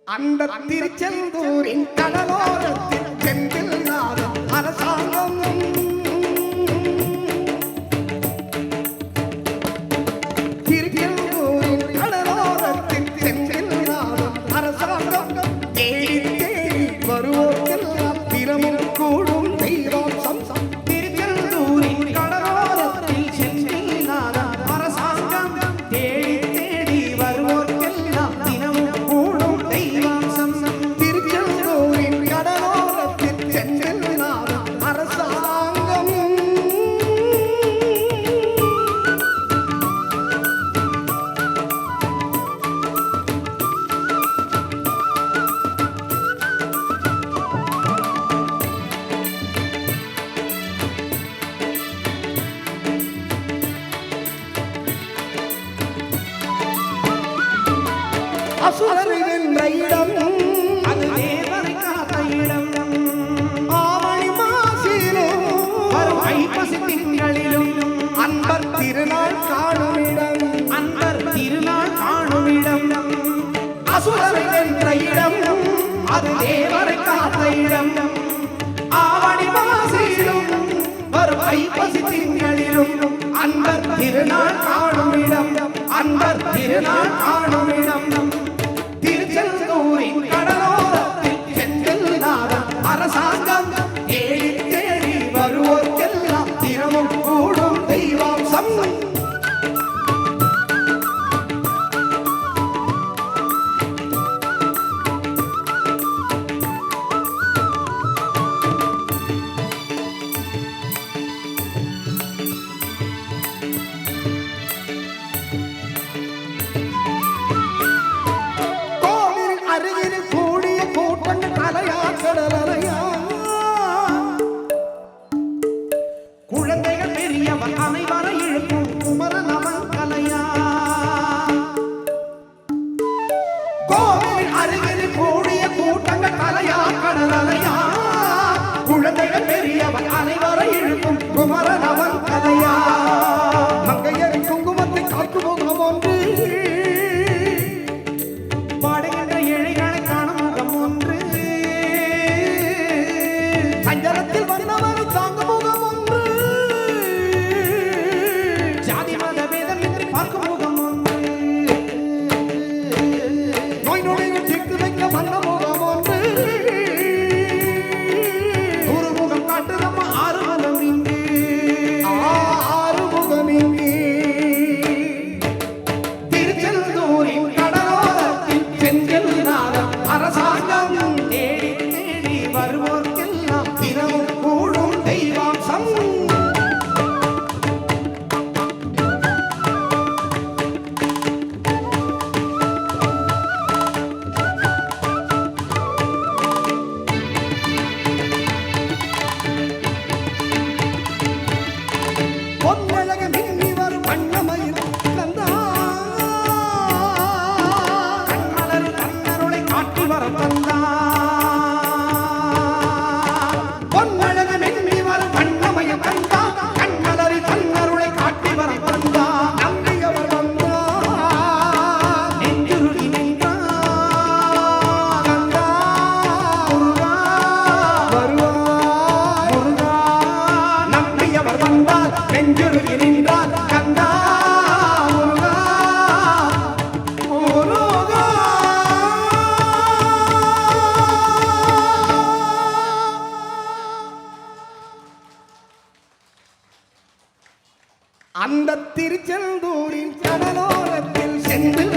அந்த திருச்செந்தூரின் கடலோரத்தில் செந்தில் நாதம் அரசாங்கம் திருச்செந்தூரின் கடலோரத்தில் செந்தில் நாதம் அரசாங்கம் தேடி தேடி வருவோர்க்கெல்லாம் தினமும் கூடும் தெய்வம் சம்சம் திருச்செந்தூரின் கடலோரத்தில் செந்தில் நாதம் அரசாங்கம் தேடி தேடி வருவோர்க்கெல்லாம் தினமும் கூடும் தெய்வம் சம்சம் திருச்செந்தூரின் கடலோரத்தில் செந்தில் நாதம் அரசாங்கம் அசுரனை வென்ற இடம் அது தேவரை காத்த இடம் ஆவணி மாசிலும் வரும் ஐப்பசி திங்களிலும் அன்பர் திருநாள் காணும் இடம் அன்பர் திருநாள் காணும் இடம் அசுரனை வென்ற இடம் அது தேவரை காத்த இடம் ஆவணி மாசிலும் வரும் ஐப்பசி திங்களிலும் அன்பர் திருநாள் காணும் இடம் அன்பர் திருநாள் காணும் இடம் திருச்செந்தூரின் கடலோரத்தில் செந்தில் நாதம் அரசாங்கம் தேடி தேடி வருவோர்க்கெல்லாம் தினமும் கூடும் தெய்வம் சம்சம் அருகில் கூடிய கூட்டங்கள் அலையா கடலையா குழந்தைகள் பெரியவர் அனைவரை இழுக்கும் குமரன் அவன் கலையா கோவில் அருகில் கூடிய கூட்டங்கள் அலையா கடலையா குழந்தைகள் பெரியவர் அனைவரை இழுக்கும் குமரன் அவன் கலையா மங்கையரின் குங்குமத்தை காக்கு முகம் ஒன்று சஞ்சலத்தில் வந்தவர் தாங்க முகம் ஒன்று ஜாதி மத பேதம் என்று பார்க்கும் முகம் ஒன்று நோய் நொடிகள் தீர்த்து வைக்க வந்த முகம் ஒன்று ஒரு முகம் காட்டு நம்ம ஆறுமுகம் இங்கு ஆறுமுகம் இங்கு திருச்செந்தூரின் கடலோரத்தில் செந்தில் நாதம் அரசாங்கம் தேடி தேடி வருவோர்க்கெல்லாம் தினமும் கூடும் தெய்வம் சம்சம் பொன்னழக மின்னி வரும் வண்ணமயில் கந்தா கண்மலர் கண்ணருளை காட்டி வர வந்தா பொன்னழக மின்னி வரும் வண்ணமயில் கந்தா கண்மலரி கண்ணருளை காட்டி வர வந்தா நம்பியவர் வந்தா நெஞ்சுருகி நின்றார் கந்தா முருகா வருவாய் முருகா நம்பியவர் வந்தார் நெஞ்சுருகி நின்றார் கந்தா முருகா முருகா அந்த திருச்செந்தூரின் கடலோரத்தில் செந்தில்